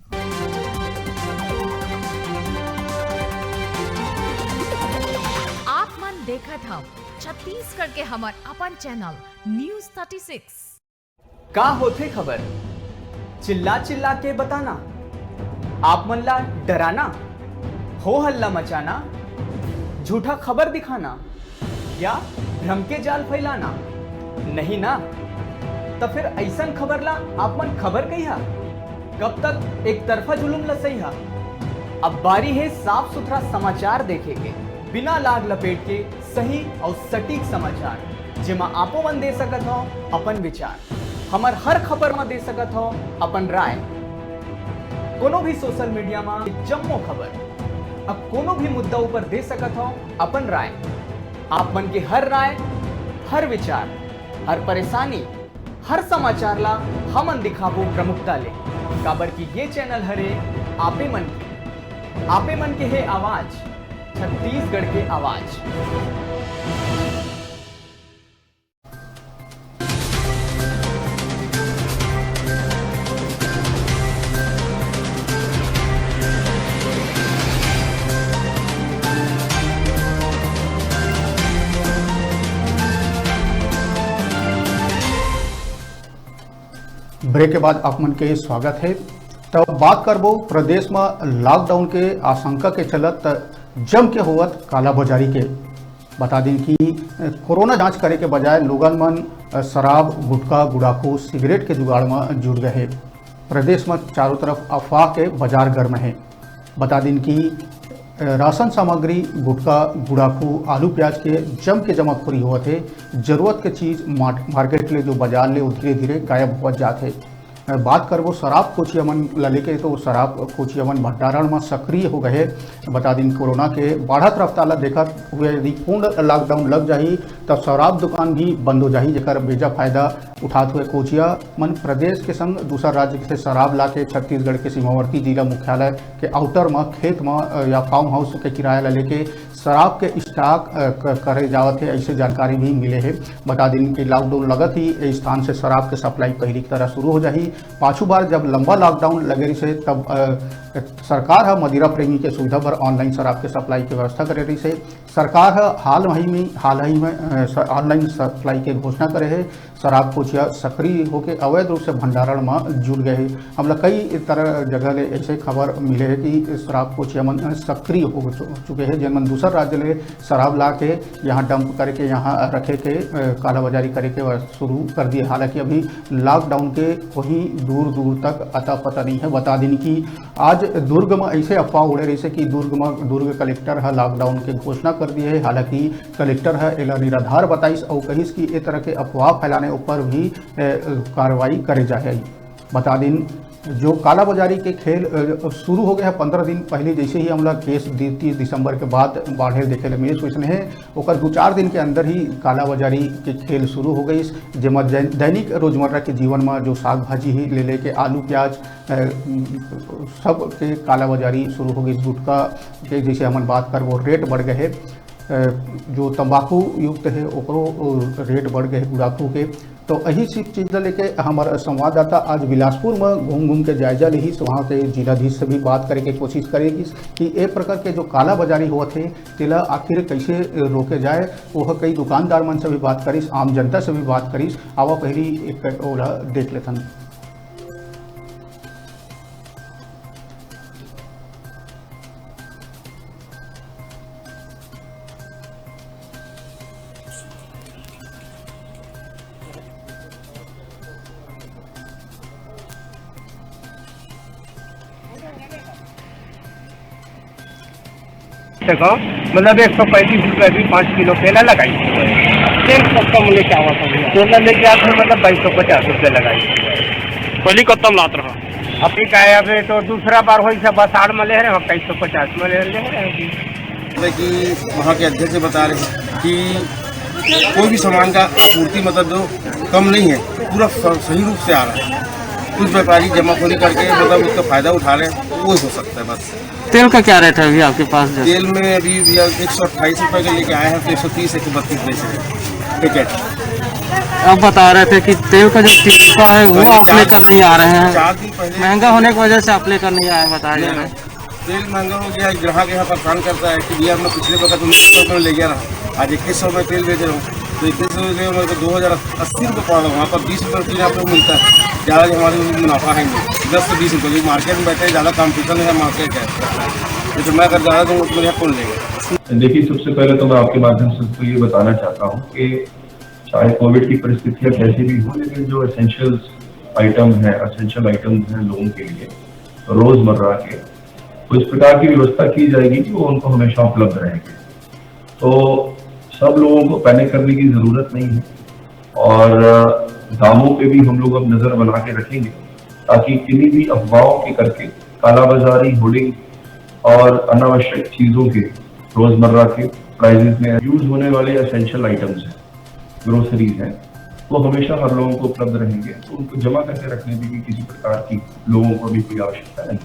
आप मन देखत हम छत्तीसगढ़ के हमार अपन चैनल न्यूज 36। का होथे खबर चिल्ला चिल्ला के बताना, आप मन ला डराना, हो हल्ला मचाना, झूठा खबर दिखाना या भ्रम के जाल फैलाना, नहीं ना? तो फिर ऐसन खबर ला आप मन खबर कहिया, कब तक एक तरफा जुलूम ला सहिया। अब बारी है साफ सुथरा समाचार देखे के, बिना लाग लपेट के सही और सटीक समाचार जेमा आपो मन दे सकत हो अपन विचार, हमर हर खबर में दे सकत हो अपन राय। कोनो भी सोशल मीडिया में जम्मो खबर अब कोनो भी मुद्दा ऊपर दे सकत हो अपन राय। आप मन के हर राय, हर विचार, हर परेशानी, हर समाचार ला हमन दिखाबो प्रमुखता ले, काबर की ये चैनल हरे आपे मन के है आवाज, छत्तीसगढ़ के आवाज। ब्रेक के बाद आप मन के स्वागत है। तो बात करबो प्रदेश में लॉकडाउन के आशंका के चलत जम के होवत कालाबाजारी के। बता दें कि कोरोना जांच करे के बजाय लोगन मन शराब, गुटखा, गुड़ाखू, सिगरेट के जुगाड़ में जुड़ गए हैं। प्रदेश में चारों तरफ अफवाह के बाजार गर्म है। बता दें कि राशन सामग्री, गुटखा, गुड़ाखू, आलू प्याज के जम के जमाखोरी हुआ थे। जरूरत के चीज़ मार्केट ले जो बाजार ले धीरे धीरे गायब हो जाते। बात करबो शराब कोचियमन लेके, तो शराब कोचियमन भंडारण में सक्रिय हो गए। बता दिन कोरोना के बढ़त रफ्तार देखत हुए यदि पूर्ण लॉकडाउन लग जाही तब शराब दुकान भी बंद हो जाही, जेकर बेजा फायदा उठाते हुए कोचिया मन प्रदेश के संग दूसरा राज्य से शराब ला के छत्तीसगढ़ के सीमावर्ती जिला मुख्यालय के आउटर में खेत में या फार्म हाउस के किराया ला लेके शराब के स्टॉक करे जावत है, ऐसे जानकारी भी मिले है। बता दिन कि लॉकडाउन लगत ही इस स्थान से शराब के सप्लाई पहली की तरह शुरू हो जाही। पाँचों बार जब लंबा लॉकडाउन लगे रही से तब सरकार है मदिरा प्रेमी के सुविधा पर ऑनलाइन शराब के सप्लाई की व्यवस्था करे रही से। सरकार है हाल ही में ऑनलाइन सप्लाई के घोषणा करे है। शराब कोचिया सक्रिय होकर अवैध रूप से भंडारण में जुड़ गए हैं। हम लोग कई तरह जगह ले ऐसे खबर मिले है कि शराब कोचिया मन सक्रिय हो चुके हैं, जिनमें दूसरा राज्य ले शराब ला के यहाँ डंप करके यहाँ रखे के कालाबाजारी करे के शुरू कर दिए। हालांकि अभी लॉकडाउन के कोई दूर दूर तक अता पता नहीं है। बता दें कि आज दुर्ग में ऐसे अफवाह उड़े रही से कि दुर्ग कलेक्टर है लॉकडाउन के घोषणा कर दी है। हालांकि कलेक्टर है एला निराधार बताइस और कहिस कि इस तरह के अफवाह फैलाने ऊपर भी कार्रवाई करे जाए। बता दें जो कालाबाजारी के खेल शुरू हो गया है 15 दिन पहले, जैसे ही हम लोग केस 30 दिसंबर के बाद बाढ़े देखे मिले वैसे है और 2-4 दिन के अंदर ही कालाबाजारी के खेल शुरू हो गई। जिसमें दैनिक रोजमर्रा के जीवन में जो साग भाजी ही ले लेके आलू प्याज सब के कालाबाजारी शुरू हो गई। गुटखा के जैसे हम बात कर वो रेट बढ़ गए है, जो तंबाकू युक्त है ओकरो रेट बढ़ गए गुड़ाखू के। तो यही चीज़ लेके हमारा संवाददाता आज बिलासपुर में घूम के जायजा ली, वहाँ के जिलाधीश से भी बात करे के कोशिश करेगी कि एक प्रकार के जो कालाबाजारी हुआ थे तेला आखिर कैसे रोके जाए। वह कई दुकानदार मन से भी बात करीस, आम जनता से भी बात करीस। आवा पहली एक ओला देख लेथन। तक मतलब 135 रुपये भी 5 किलो केला लगाई। तेल कब लेके आवा था? केला लेके आते मतलब 2250 रुपये लगाई। पहली कत्तम लात रहा अभी का है अभी तो दूसरा बार हो सब बसाड़ में ले रहे हैं 2250 में ले रहे हैं। कि वहाँ के अध्यक्ष बता रहे हैं कि कोई भी सामान का आपूर्ति मतलब जो कम नहीं है, पूरा सही रूप से आ रहा है। कुछ व्यापारी जमाखोरी करके मतलब उसका फायदा उठा रहे हैं, वो हो सकता है बस। तेल का क्या रेट है अभी आपके पास? तेल में अभी 128 रुपये के लेके आए हैं, तो 130 132 बेच रहे हैं पैकेट। आप बता रहे थे कि तेल का जो टिक्का है वो आप लेकर नहीं आ रहे हैं, 4 दिन पहले महंगा होने की वजह से आप लेकर नहीं आए, बताया जा रहा है। तेल महंगा हो गया, ग्राहक यहाँ परेशान करता है कि भैया मैं पिछले वक्त 1900 रुपये में ले गया रहा, आज 2100 में तेल बेच रहा हूँ, तो 2100 में मेरे को 2080 रुपये पड़ रहा है। वहाँ पर 20 रुपये तीन आप लोग मिलता है, ज़्यादा हमारे मुनाफा है नहीं, 10 से 20 रुपये। मार्केट में बैठे ज़्यादा कॉम्पिटिशन है, मार्केट है, तो मैं अगर ज़्यादा दूँ तो मेरे कौन लेगा। देखिए, सबसे पहले तो मैं आपके माध्यम से तो ये बताना चाहता हूँ कि चाहे कोविड की परिस्थितियाँ कैसी भी हो, लेकिन जो एसेंशियल्स आइटम है, एसेंशियल आइटम्स हैं लोगों के लिए रोजमर्रा के, तो इस प्रकार की व्यवस्था की जाएगी कि वो उनको हमेशा उपलब्ध रहेंगे। तो सब लोगों को पैनिक करने की जरूरत नहीं है और दामों पे भी हम लोग अब नजर बना के रखेंगे ताकि किन्हीं भी अफवाहों के करके कालाबाजारी, होर्डिंग और अनावश्यक चीजों के रोजमर्रा के प्राइजेस में यूज होने वाले एसेंशियल आइटम्स हैं, ग्रोसरीज हैं, वो हमेशा हर लोगों को उपलब्ध रहेंगे। तो उनको जमा करके रखने की भी किसी प्रकार की लोगों को भी कोई आवश्यकता नहीं।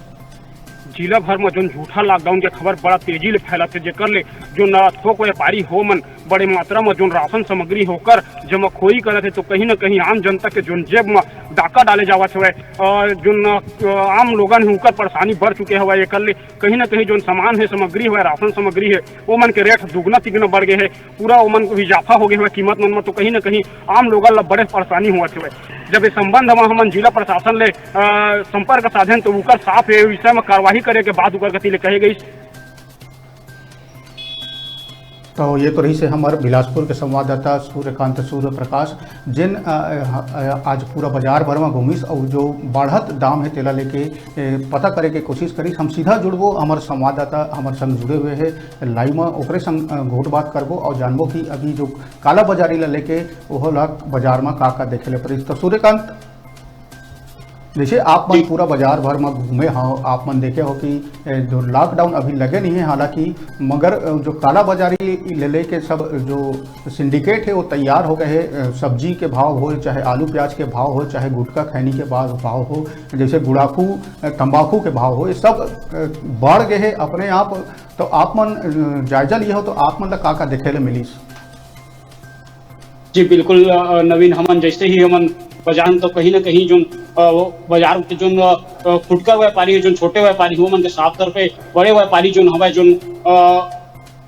जिला भर में जो झूठा लॉकडाउन के खबर बड़ा तेजी ले फैलत है, जेकर ले जो थोक व्यापारी हो मन बड़े मात्रा में जो राशन सामग्री होकर जमाखोरी करत है, तो कहीं न कहीं आम जनता के जो जेब में डाका डाले जावत हुए और जो आम लोगन है उनकर परेशानी बढ़ चुके हुए। एक कहीं न कहीं जो सामान है, सामग्री है, राशन सामग्री है, वो मन के रेट दुगना तिगना बढ़ गए है, पूरा वो मन को इजाफा हो गया है कीमत मन में, तो कहीं न कहीं आम लोगन बड़े परेशानी हुआ हुए। जब इस संबंध में हम जिला प्रशासन ले संपर्क साधन तो उकर साफ है विषय में कार्रवाई करे के बाद उकर गति ले कहे गई। तो ये तो रही से हमारे बिलासपुर के संवाददाता सूर्यकांत सूर्यप्रकाश, जिन आज पूरा बाजार भर में घूमिस और जो बढ़त दाम है तेला लेके पता करे के कोशिश करीस। हम सीधा जुड़बो, हमारे संवाददाता हमारे संग जुड़े हुए हैं लाइव में, ओकरे संग घोट बात करबो और जानबो कि अभी जो काला बाजारी ला लेके वो बाजार में का देखे ले पड़ी। तो सूर्यकांत, जैसे आप मन पूरा बाजार भर में घूमे हो, आप मन देखे हो कि जो लॉकडाउन अभी लगे नहीं है, हालांकि मगर जो काला बाजारी ले के सब जो सिंडिकेट है वो तैयार हो गए हैं। सब्जी के भाव हो, चाहे आलू प्याज के भाव हो, चाहे गुटखा खैनी के भाव हो, जैसे गुड़ाखू तंबाकू के भाव हो, ये सब बढ़ गए हैं अपने आप। तो आप मन जायजा लिए हो तो आप मन का देखे ले मिली? जी बिल्कुल नवीन, हमन जैसे ही हमन बाजार तो कहीं ना कहीं जो बाजार के जो फुटकर व्यापारी है, जो छोटे व्यापारी हो मन के साफ तौर पे बड़े व्यापारी जो हवा जो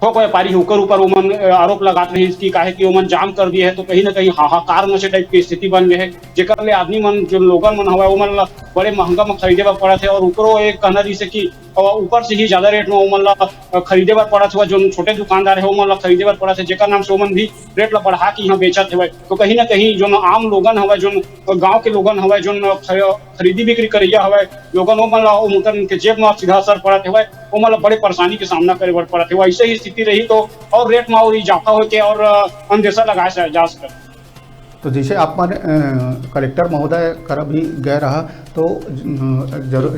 थोक व्यापारी होकर ऊपर ओमन आरोप लगाते रहे इसकी काहे कि ओमन जाम कर दिए है, तो कहीं ना कहीं हाहाकार में से टाइप की स्थिति बन गई है, जेकर ले आदमी मन जो लोगन मन हवा ओमन बड़े महंगा में खरीदे बर पड़ा थे और ऊपरों एक कहना जैसे कि ऊपर से ही ज्यादा रेट में ओमन ला खरीदे बर पड़ा था। जो छोटे दुकानदार है ओमन ला खरीदे बर पड़ा थे, जेकर नाम से ओमन भी रेट ला बढ़ा के यहाँ बेचत हुए। तो कहीं ना कहीं जो आम लोगन हवा, जो गाँव के लोगन हवा, जो खरीदी बिक्री करिया हवा लोगन ओमन ला उनकर के जेब में सीधा असर पड़ा हुआ, ओमन ला बड़े परेशानी के सामना करे बर पड़ा हुआ। ऐसे ही स्थिति रही तो और रेट में और इजाफा होके और अंदेशा लगाया जा सके। तो जैसे आप मन कलेक्टर महोदय कर भी गए रहा, तो जरूर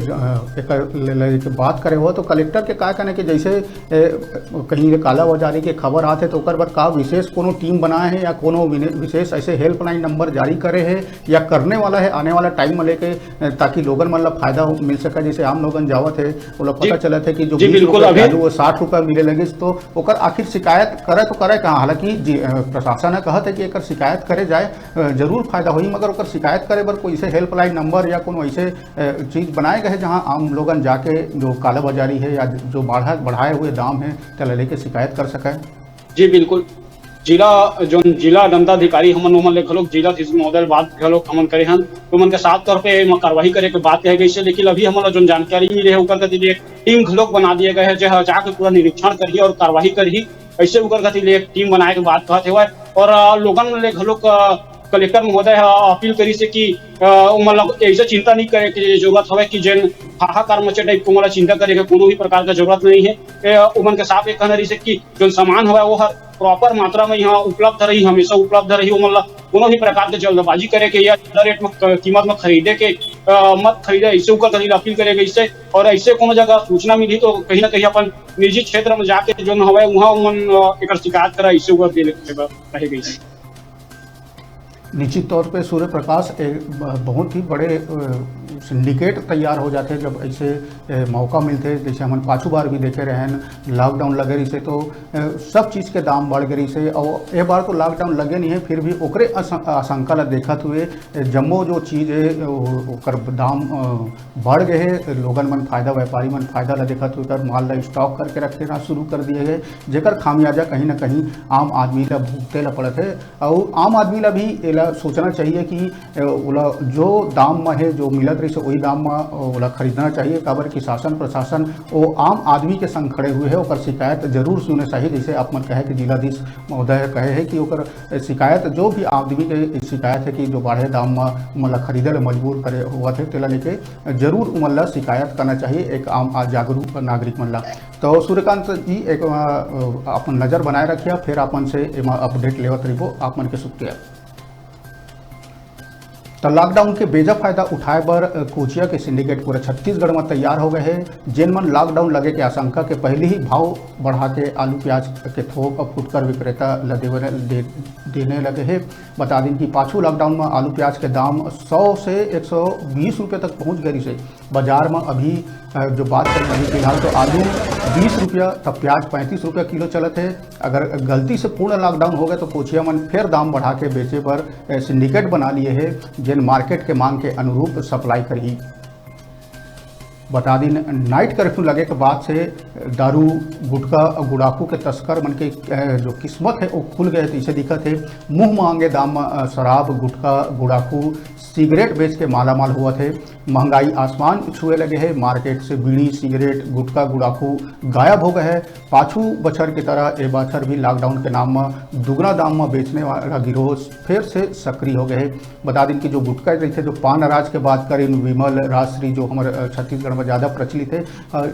एक बात करे हो तो कलेक्टर के का कहने कि जैसे कहीं काला बाजारी के खबर आते तो ओकर बर का विशेष कोनो टीम बनाए हैं या कोनो विशेष ऐसे हेल्पलाइन नंबर जारी करे है या करने वाला है आने वाला टाइम में लेके, ताकि लोगन मतलब फायदा मिल सके। जैसे आम लोगन जावत है वो लोग पता चला थे कि जो 20 रुपये आलू वो 60 रुपये मिले लगे, तो ओकर आखिर शिकायत करे तो करे कहाँ। हालांकि प्रशासन ने कहा था कि एक शिकायत करे जाए जरूर फायदा होई, मगर ओकर शिकायत करे बर कोई ऐसे हेल्पलाइन नंबर या कोनो ऐसे चीज़ बनाए गए जहां आम लोगन जाके जो काला बाजारी है या जो बढ़ाए हुए दाम है तेला लेके शिकायत कर सके। जी बिल्कुल, जिला दंडाधिकारी हमन ओमन ले घलोक जिला महोदय बात घलोक हमन करे हन, तो मन के साफ तौर पे कार्रवाई करे के बात कहे गई है। लेकिन अभी हमन जो जानकारी मिले है ओकर गति ले टीम घलोक बना दिए गए है, जो जाके पूरा निरीक्षण करिए और कार्रवाई करी। ऐसे ओकर गति ले एक टीम बनाए के बात कहते हुए और लोगन ले घलोक कलेक्टर महोदय अपील करी से कि मतलब ऐसे चिंता नहीं करे कि जरूरत हवे कि जेन हाहाकार मचे टाइप को मतलब चिंता करे के कोनो भी प्रकार का जरूरत नहीं है। उमन के साफ एक कहना रही से कि जो सामान हवे वो हर प्रॉपर मात्रा में यहाँ उपलब्ध रही, हमेशा उपलब्ध रही। मतलब कोनो भी प्रकार के जल्दबाजी करे के या रेट में कीमत में खरीदे के मत खरीदे, ऐसे ऊपर कहीं अपील करेगा इससे। और ऐसे कोनो जगह सूचना मिली तो कहीं ना कहीं अपन निजी क्षेत्र में जाके जो हवे वहाँ उमन एक शिकायत करा, ऐसे ऊपर दे रहेगा। निश्चित तौर पे सूर्य प्रकाश एक बहुत ही बड़े सिंडिकेट तैयार हो जाते हैं जब ऐसे मौका मिलते हैं। जैसे हम पाँचों बार भी देखे रहे हैं, लॉकडाउन लगे रही से तो सब चीज़ के दाम बढ़ गई से, और एक बार तो लॉकडाउन लगे नहीं है फिर भी ओकरे आशंका ला देखते हुए जम्मो जो चीज़ है ओकर दाम बढ़ गए है। लोगन मन फायदा, व्यापारी मन फायदा ला देखते हुए माल ला स्टॉक करके रखना शुरू कर दिए गए, जेकर खामियाजा कहीं ना कहीं आम आदमी ला भुगते ला पड़त है। और आम आदमी ला भी सोचना चाहिए कि जो दाम में है जो मिलत रही से वही दाम में ओला खरीदना चाहिए। काबर कि शासन प्रशासन वो आम आदमी के संग खड़े हुए है, ओकर शिकायत जरूर सुने चाहिए। जैसे आप मन कहे कि जिलाधीश महोदय कहे है कि ओकर शिकायत जो भी आदमी के शिकायत है कि जो बढ़े दाम में मतलब खरीदे ला मजबूर करे हुआ थे तेला लेके जरूर मतलब शिकायत करना चाहिए एक आम जागरूक नागरिक मन ला। तो सूर्यकांत जी एक अपन नज़र बनाए रखिए, फिर अपन से अपडेट लेवत रहिबो। आप मन के शुक्रिया। तो लॉकडाउन के बेजा फायदा उठाए बर कोचिया के सिंडिकेट पूरे छत्तीसगढ़ में तैयार हो गए हैं। जिन मन लॉकडाउन लगे के आशंका के पहले ही भाव बढ़ा के आलू प्याज के थोक और फुटकर विक्रेता देने लगे हैं। बता दें कि पाछू लॉकडाउन में आलू प्याज के दाम 100 से 120 रुपये तक पहुँच गई से। बाजार में अभी जो बात कर रही है फिलहाल तो आलू 20 रुपया तब प्याज 35 रुपया किलो चलत है। अगर गलती से पूर्ण लॉकडाउन हो गए तो कोचिया मन फिर दाम बढ़ा के बेचे पर सिंडिकेट बना लिए है जिन मार्केट के मांग के अनुरूप सप्लाई करी। बता दी नाइट कर्फ्यू लगे के बाद से दारू गुटखा और गुड़ाकू के तस्कर मन के जो किस्मत है वो खुल गए। तो इसे दिक्कत है मुँह मांगे दाम शराब गुटखा गुड़ाकू सिगरेट बेच के मालामाल हुआ थे। महंगाई आसमान छुए लगे हैं। मार्केट से बीड़ी सिगरेट गुटखा गुड़ाकू गायब हो गए हैं। पाछू बछर की तरह ए बछर भी लॉकडाउन के नाम में दुगना दाम में बेचने वाला गिरोह फिर से सक्रिय हो गए हैं। बता दें कि जो गुटखा रही थे जो पान अनाज के बात करें विमल राजश्री जो हमारे छत्तीसगढ़ में ज़्यादा प्रचलित है,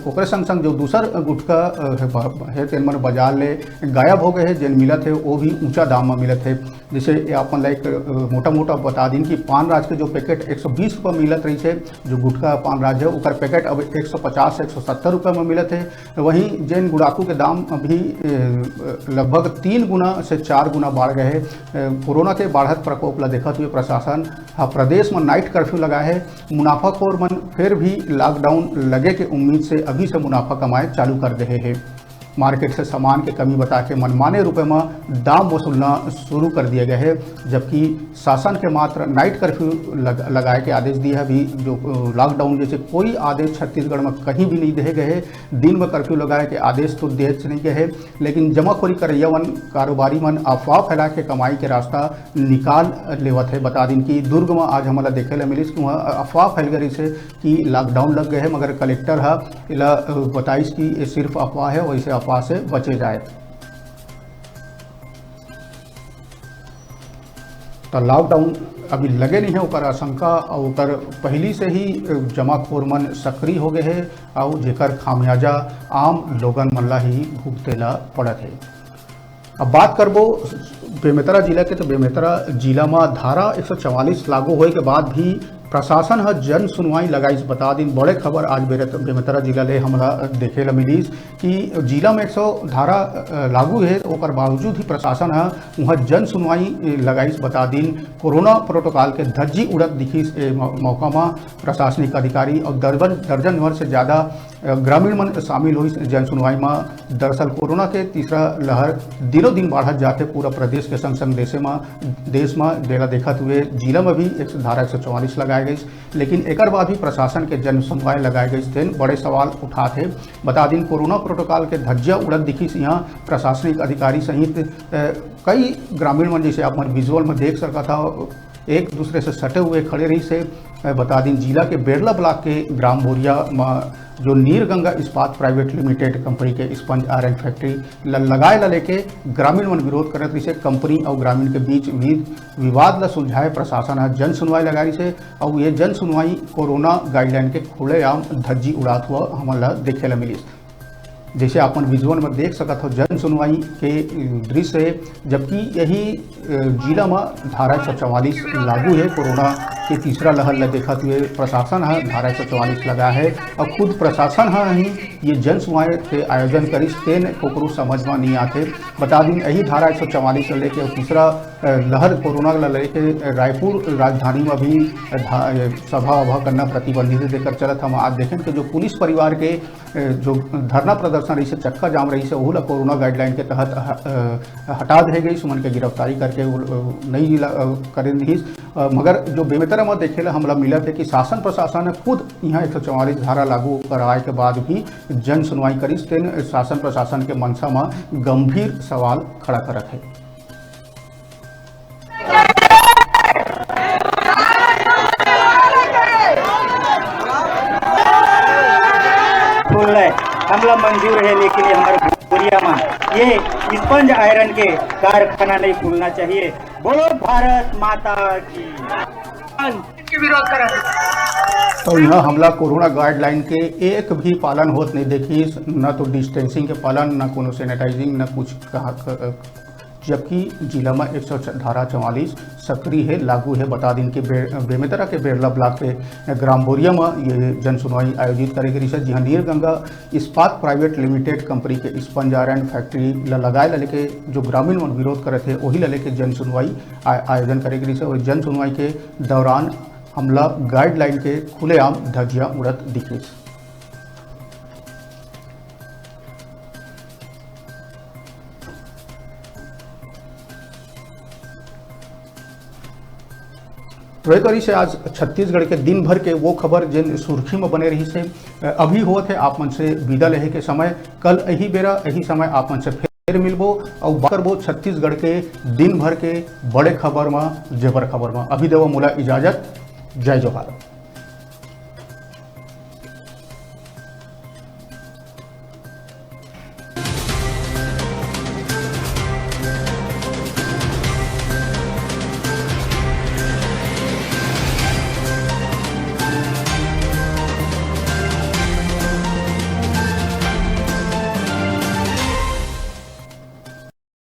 ओकरे संग संग जो दूसर गुटखा है तेन मन बाजार ले गायब हो गए हैं। जिन मिलत है वो भी ऊँचा दाम में मिलत है। जैसे अपन लाइक मोटा मोटा बता दें कि पान राज के जो पैकेट 120 रुपये मिलत रही है, जो गुटखा पान राज है उकर पैकेट अब 150 से 170 रुपये में मिलत है। वहीं जैन गुड़ाकू के दाम अभी लगभग 3 गुना से 4 गुना बढ़ गए हैं। कोरोना के बढ़त प्रकोप ला देखते हुए प्रशासन प्रदेश में नाइट कर्फ्यू लगाए है। मुनाफाखोर मन फिर भी लॉकडाउन लगे के उम्मीद से अभी से मुनाफा कमाए चालू कर रहे हैं। मार्केट से सामान के कमी बता के मनमाने रुपए में दाम वसूलना शुरू कर दिया गया है। जबकि शासन के मात्र नाइट कर्फ्यू लगाए के आदेश दिए है। अभी जो लॉकडाउन जैसे कोई आदेश छत्तीसगढ़ में कहीं भी नहीं दिए गए हैं। दिन में कर्फ्यू लगाए के आदेश तो दिए नहीं गए हैं, लेकिन जमाखोरी करैया मन कारोबारी मन अफवाह फैला के कमाई के रास्ता निकाल लेवत है। बता दें कि दुर्ग में आज हमारा देखे ला मिली वहाँ अफवाह फैल गई से कि लॉकडाउन लग गए हैं, मगर कलेक्टर है बताइश कि ये सिर्फ अफवाह है, वैसे अफवाह से बचे जाए। तो लॉकडाउन अभी लगे नहीं है ओकर आशंका और ओकर पहली से ही जमाखोर मन सक्रिय हो गए हैं और जेकर खामियाजा आम लोगन मन ला ही भुगते ला पड़त है। अब बात करबो बेमेतरा जिला के। तो बेमेतरा जिला में धारा 144 लागू होए के बाद भी प्रशासन है जन सुनवाई लगाई। बता दिन बड़े खबर आज बेमेतरा जिला ले हमरा देखे ला मिली कि जिला में 100 धारा लागू है, ओकर बावजूद ही प्रशासन है वहाँ जन सुनवाई लगाई। बता दिन कोरोना प्रोटोकॉल के धज्जी उड़त दिखी मौका में प्रशासनिक अधिकारी और दर्जन भर से ज़्यादा ग्रामीण मन शामिल हुई जन सुनवाई में। दरअसल कोरोना के तीसरा लहर दिनों दिन बढ़त जाते पूरा प्रदेश के संग संग देश में डेरा देखते हुए जिला में भी धारा 144 लगाए गई। लेकिन एक बाद भी प्रशासन के जन सुनवाई लगाए गई थे बड़े सवाल उठाते। बता दिन कोरोना प्रोटोकॉल के धज्जिया उड़त दिखी यहाँ प्रशासनिक अधिकारी सहित कई ग्रामीण मन जैसे आप विजुअल में देख सका था एक दूसरे से सटे हुए खड़े रही से। बता दें जिला के बेरला ब्लॉक के ग्राम बोरिया में जो नीरगंगा इस्पात प्राइवेट लिमिटेड कंपनी के स्पंज आयरन फैक्ट्री लगाए ला लेके ग्रामीण मन विरोध करत रही से कंपनी और ग्रामीण के बीच विवाद ला सुलझाए प्रशासन है जन सुनवाई लगा रही से और ये जन सुनवाई कोरोना गाइडलाइन के खुलेआम धज्जी उड़ात हुआ हमला देखे ला मिली। जैसे अपन विजुअल में देख सकत हो जन सुनवाई के दृश्य है, जबकि यही जिला में धारा 144 लागू है। कोरोना के तीसरा लहर ला देखते हुए प्रशासन है धारा 144 लगा है और खुद प्रशासन है ही ये जन सुनवाई के आयोजन करी तेन को समझ में नहीं आते। बता दें यही धारा 144 से लेके तीसरा लहर कोरोना ला लेके रायपुर राजधानी में भी सभा वभा करना प्रतिबंधित देकर चलत हम आज देखें कि जो पुलिस परिवार के जो धरना प्रदर्शन रही से चक्का जाम रही से वह कोरोना गाइडलाइन के तहत हटा दे गई सुमन के गिरफ्तारी करके नहीं करें रही। मगर जो बेमेतरा में देखे हमला मिला थे कि शासन प्रशासन ने खुद यहाँ 144 धारा लागू कराए के बाद भी जन सुनवाई करी तेन शासन प्रशासन के मनसा में गंभीर सवाल खड़ा कर रखे। हमला मंजूर है लेकिन ये हमारे भोजपुरिया में ये स्पंज आयरन के कारखाना नहीं खुलना चाहिए। बोलो भारत माता की विरोध कर। तो यह हमला कोरोना गाइडलाइन के एक भी पालन होत नहीं देखी, न तो डिस्टेंसिंग के पालन न कोनो सैनिटाइजिंग न कुछ कहा, जबकि जिला में 144 सक्रिय है लागू है। बता दें कि बेमेतरा के बेरला ब्लॉक के ग्राम बोरिया में ये जन सुनवाई आयोजित करेगी रही है, जहाँ नीरगंगा इस्पात प्राइवेट लिमिटेड कंपनी के स्पंज आयरन फैक्ट्री लगाए ला लेके जो ग्रामीण मन विरोध करे थे वही ला लेके जन सुनवाई आयोजन करेगी रही है। और जन सुनवाई के दौरान हमला गाइडलाइन के खुलेआम धज्जियाँ उड़त दिखी। वही से आज छत्तीसगढ़ के दिन भर के वो खबर जिन सुर्खी में बने रही से अभी होत है आप मन से विदा लेहे के समय। कल यही बेरा यही समय आप मन से फिर मिलबो और बात करबो छत्तीसगढ़ के दिन भर के बड़े खबर में जेबर खबर में। अभी देवो मोला इजाजत। जय जोहार।